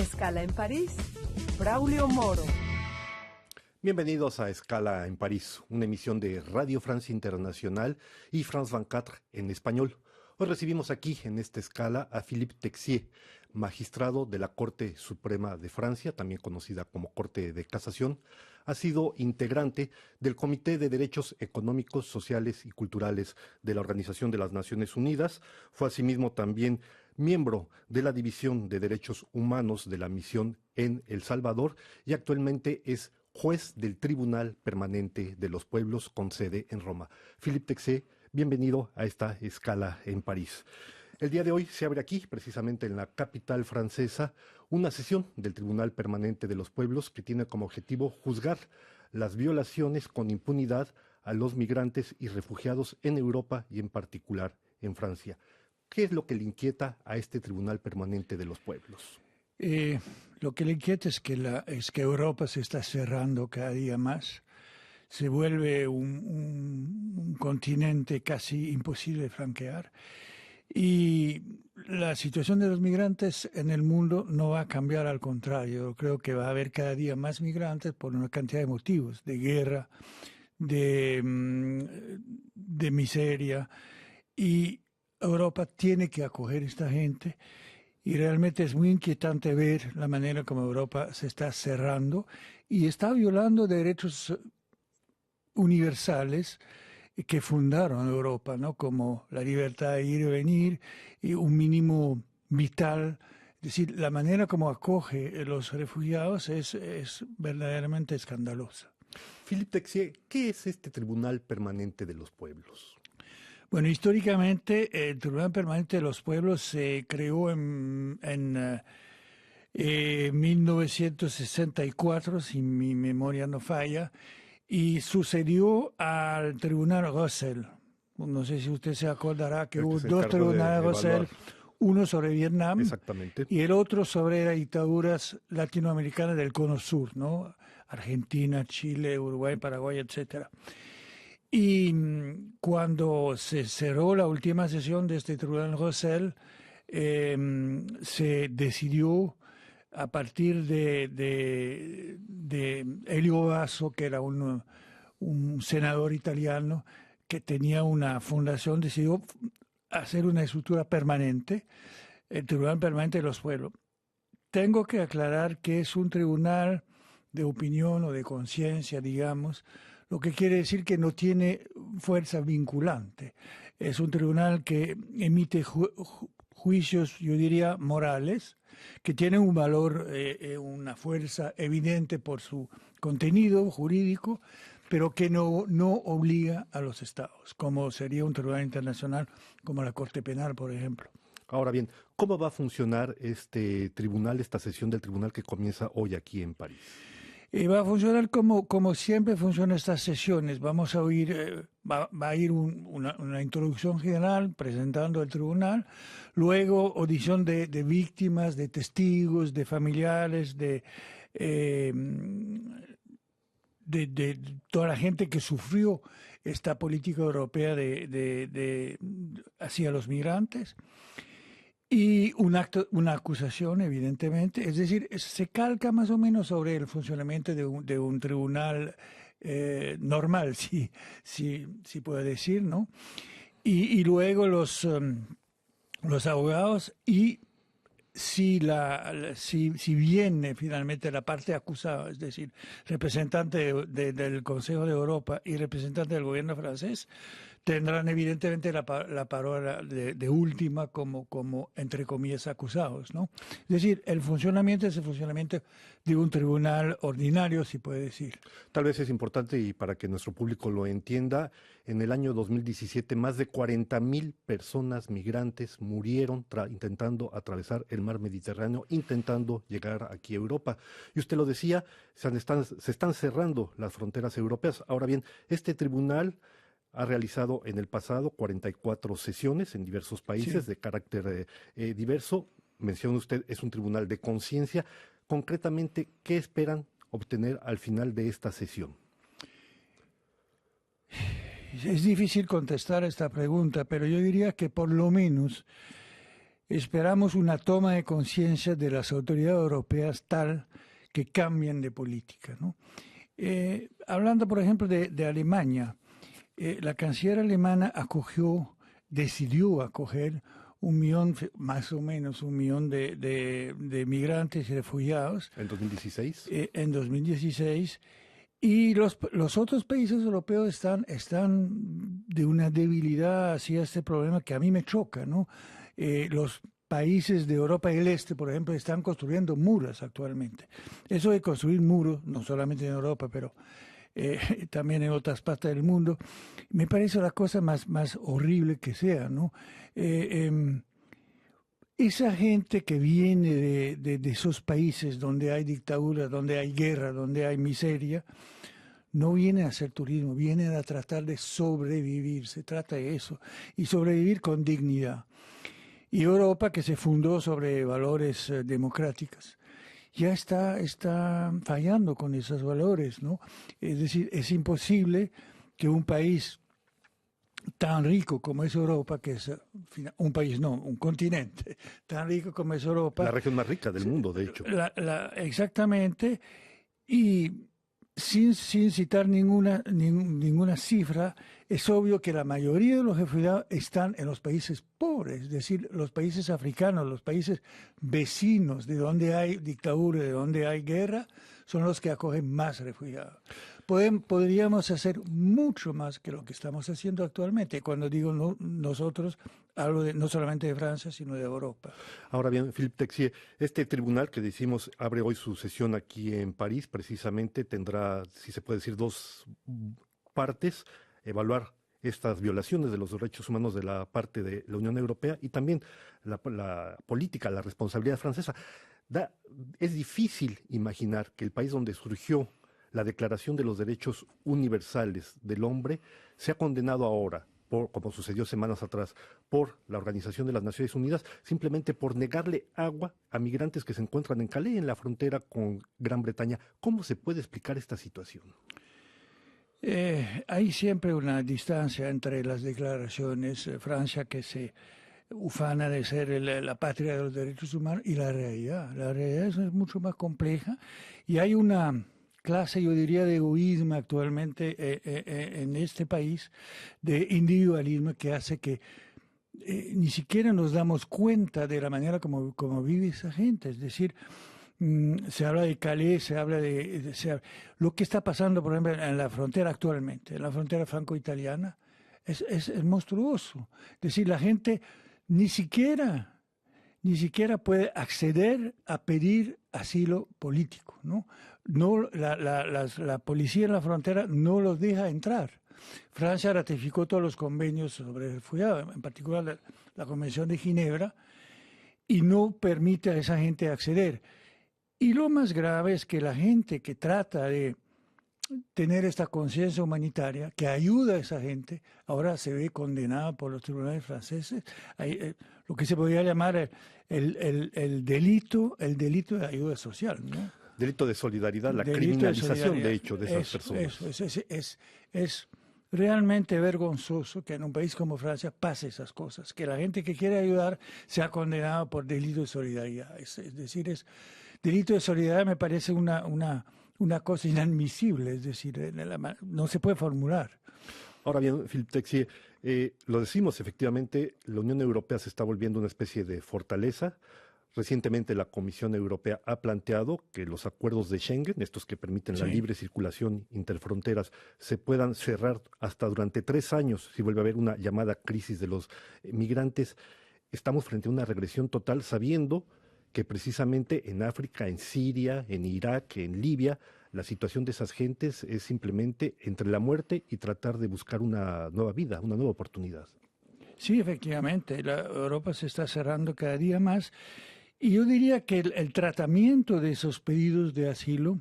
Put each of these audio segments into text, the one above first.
Escala en París, Braulio Moro. Bienvenidos a Escala en París, una emisión de Radio France Internacional y France 24 en español. Hoy recibimos aquí en esta escala a Philippe Texier, magistrado de la Corte Suprema de Francia, también conocida como Corte de Casación. Ha sido integrante del Comité de Derechos Económicos, Sociales y Culturales de la Organización de las Naciones Unidas. Fue asimismo también miembro de la División de Derechos Humanos de la Misión en El Salvador y actualmente es juez del Tribunal Permanente de los Pueblos con sede en Roma. Philippe Texier, bienvenido a esta escala en París. El día de hoy se abre aquí, precisamente en la capital francesa, una sesión del Tribunal Permanente de los Pueblos que tiene como objetivo juzgar las violaciones con impunidad a los migrantes y refugiados en Europa y en particular en Francia. ¿Qué es lo que le inquieta a este Tribunal Permanente de los Pueblos? Lo que le inquieta es que Europa se está cerrando cada día más. Se vuelve un continente casi imposible de franquear. Y la situación de los migrantes en el mundo no va a cambiar, al contrario. Yo creo que va a haber cada día más migrantes por una cantidad de motivos, de guerra, de miseria. Y Europa tiene que acoger a esta gente. Y realmente es muy inquietante ver la manera como Europa se está cerrando y está violando derechos universales que fundaron Europa, ¿no? Como la libertad de ir y venir y un mínimo vital. Es decir, la manera como acoge a los refugiados es verdaderamente escandalosa. Philippe Texier, ¿qué es este Tribunal Permanente de los Pueblos? Bueno, históricamente el Tribunal Permanente de los Pueblos se creó en 1964, si mi memoria no falla, y sucedió al Tribunal Russell. No sé si usted se acordará que hubo dos tribunales Russell, uno sobre Vietnam y el otro sobre las dictaduras latinoamericanas del Cono Sur, ¿no? Argentina, Chile, Uruguay, Paraguay, etcétera. Y cuando se cerró la última sesión de este Tribunal Russell, se decidió a partir de Elio Basso, que era un senador italiano que tenía una fundación, decidió hacer una estructura permanente, el Tribunal Permanente de los Pueblos. Tengo que aclarar que es un tribunal de opinión o de conciencia, digamos, lo que quiere decir que no tiene fuerza vinculante. Es un tribunal que emite juicios, yo diría, morales, que tienen un valor, una fuerza evidente por su contenido jurídico, pero que no obliga a los estados, como sería un tribunal internacional como la Corte Penal, por ejemplo. Ahora bien, ¿cómo va a funcionar este tribunal, esta sesión del tribunal que comienza hoy aquí en París? Va a funcionar como siempre funcionan estas sesiones. Vamos a oír, va a ir una introducción general presentando el tribunal, luego audición de víctimas, de testigos, de familiares, de toda la gente que sufrió esta política europea hacia los migrantes. Y una acusación, evidentemente, es decir, se calca más o menos sobre el funcionamiento de un tribunal normal, si puede decir, ¿no? Y luego los abogados y si viene finalmente la parte acusada, es decir, representante del Consejo de Europa y representante del gobierno francés, tendrán evidentemente la palabra de última como, entre comillas, acusados, ¿no? Es decir, el funcionamiento es el funcionamiento de un tribunal ordinario, si puede decir. Tal vez es importante y para que nuestro público lo entienda, en el año 2017 más de 40,000 personas migrantes murieron intentando atravesar el mar Mediterráneo, intentando llegar aquí a Europa. Y usted lo decía, se están cerrando las fronteras europeas. Ahora bien, este tribunal ha realizado en el pasado 44 sesiones en diversos países de carácter diverso. Menciona usted, es un tribunal de conciencia. Concretamente, ¿qué esperan obtener al final de esta sesión? Es difícil contestar esta pregunta, pero yo diría que por lo menos esperamos una toma de conciencia de las autoridades europeas tal que cambien de política, ¿no? Hablando, por ejemplo, de Alemania, la canciller alemana decidió acoger más o menos 1 millón de migrantes y refugiados. ¿En 2016? En 2016. Y los otros países europeos están de una debilidad hacia este problema que a mí me choca, ¿no? Los países de Europa del Este, por ejemplo, están construyendo muros actualmente. Eso de construir muros, no solamente en Europa, pero también en otras partes del mundo, me parece la cosa más horrible que sea, ¿no? Esa gente que viene de esos países donde hay dictadura, donde hay guerra, donde hay miseria, no viene a hacer turismo, viene a tratar de sobrevivir, se trata de eso, y sobrevivir con dignidad. Y Europa, que se fundó sobre valores democráticos, ya está fallando con esos valores, ¿no? Es decir, es imposible que un país tan rico como es Europa, que es un país, no, un continente, tan rico como es Europa. La región más rica del mundo, de hecho. Exactamente, y sin citar ninguna cifra, es obvio que la mayoría de los refugiados están en los países pobres, es decir, los países africanos, los países vecinos, de donde hay dictadura, de donde hay guerra, son los que acogen más refugiados. Podríamos hacer mucho más que lo que estamos haciendo actualmente. Cuando digo nosotros, hablo no solamente de Francia, sino de Europa. Ahora bien, Philippe Texier, este tribunal que decimos abre hoy su sesión aquí en París, precisamente tendrá, si se puede decir, 2 partes: evaluar estas violaciones de los derechos humanos de la parte de la Unión Europea y también la política, la responsabilidad francesa. Es difícil imaginar que el país donde surgió la Declaración de los Derechos Universales del Hombre sea condenado ahora, como sucedió semanas atrás, por la Organización de las Naciones Unidas, simplemente por negarle agua a migrantes que se encuentran en Calais, en la frontera con Gran Bretaña. ¿Cómo se puede explicar esta situación? Hay siempre una distancia entre las declaraciones. Francia, que se ufana de ser la patria de los derechos humanos, y la realidad. La realidad es mucho más compleja y hay una clase, yo diría, de egoísmo actualmente en este país, de individualismo, que hace que ni siquiera nos damos cuenta de la manera como vive esa gente. Es decir, se habla de Calais, se habla lo que está pasando, por ejemplo, en la frontera actualmente, en la frontera franco-italiana, es monstruoso. Es decir, la gente ni siquiera puede acceder a pedir asilo político, ¿no? La policía en la frontera no los deja entrar. Francia ratificó todos los convenios sobre refugiados, en particular la Convención de Ginebra, y no permite a esa gente acceder. Y lo más grave es que la gente que trata de tener esta conciencia humanitaria, que ayuda a esa gente, ahora se ve condenada por los tribunales franceses. Hay, lo que se podría llamar el delito de ayuda social, ¿no? Delito de solidaridad, la criminalización, de hecho, de esas personas. Es realmente vergonzoso que en un país como Francia pase esas cosas, que la gente que quiere ayudar sea condenada por delito de solidaridad. Es decir, delito de solidaridad me parece una cosa inadmisible, es decir, no se puede formular. Ahora bien, Philippe Texier, lo decimos, efectivamente, la Unión Europea se está volviendo una especie de fortaleza. Recientemente la Comisión Europea ha planteado que los acuerdos de Schengen, estos que permiten la libre circulación interfronteras, se puedan cerrar hasta durante 3 años si vuelve a haber una llamada crisis de los migrantes. Estamos frente a una regresión total, sabiendo que precisamente en África, en Siria, en Irak, en Libia, la situación de esas gentes es simplemente entre la muerte y tratar de buscar una nueva vida, una nueva oportunidad. Sí, efectivamente, Europa se está cerrando cada día más. Y yo diría que el tratamiento de esos pedidos de asilo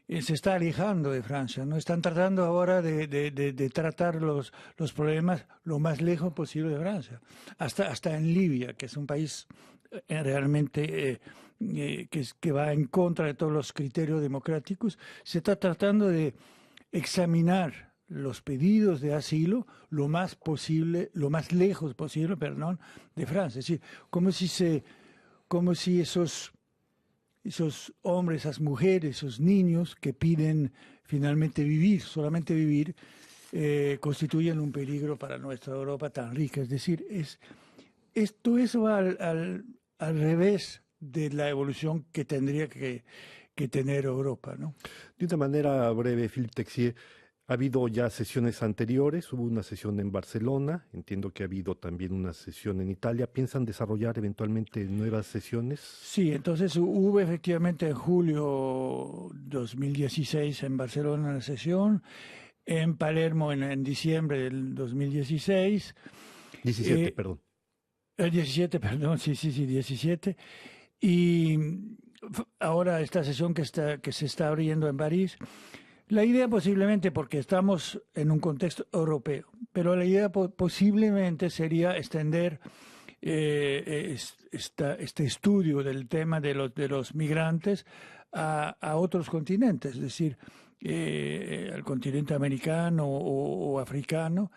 se está alejando de Francia, ¿no? Están tratando ahora de tratar los problemas lo más lejos posible de Francia. Hasta en Libia, que es un país realmente que va en contra de todos los criterios democráticos, se está tratando de examinar los pedidos de asilo lo más posible, lo más lejos posible, perdón, de Francia. Es decir, como si esos hombres, esas mujeres, esos niños que piden finalmente vivir, solamente vivir, constituyen un peligro para nuestra Europa tan rica. Es decir, todo eso va al revés de la evolución que tendría que tener Europa, ¿no? De una manera breve, Philippe Texier, ha habido ya sesiones anteriores, hubo una sesión en Barcelona, entiendo que ha habido también una sesión en Italia. ¿Piensan desarrollar eventualmente nuevas sesiones? Sí, entonces hubo efectivamente en julio 2016 en Barcelona una sesión, en Palermo en diciembre del 2016. 17, perdón. El 17, perdón, sí, 17. Y ahora esta sesión que se está abriendo en París. La idea posiblemente, porque estamos en un contexto europeo, pero la idea posiblemente sería extender este estudio del tema de los migrantes a otros continentes, es decir, al continente americano o africano,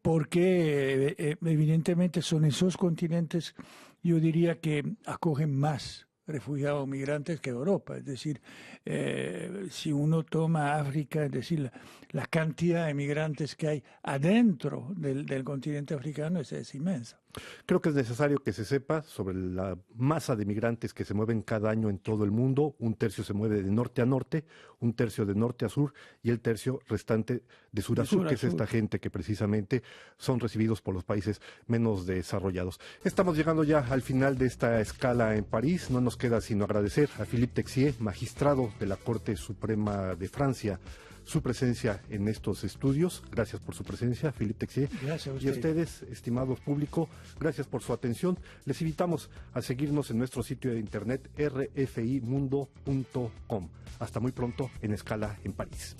porque evidentemente son esos continentes, yo diría, que acogen más refugiados migrantes que Europa. Es decir, si uno toma África, es decir, la cantidad de migrantes que hay adentro del continente africano es inmensa. Creo que es necesario que se sepa sobre la masa de migrantes que se mueven cada año en todo el mundo. Un tercio se mueve de norte a norte, un tercio de norte a sur y el tercio restante de sur a sur, que es esta gente que precisamente son recibidos por los países menos desarrollados. Estamos llegando ya al final de esta escala en París. No nos queda sino agradecer a Philippe Texier, magistrado de la Corte Suprema de Francia, su presencia en estos estudios. Gracias por su presencia, Philippe Texier. Gracias a usted. Y a ustedes, estimados público, gracias por su atención. Les invitamos a seguirnos en nuestro sitio de internet rfimundo.com. Hasta muy pronto en Escala en París.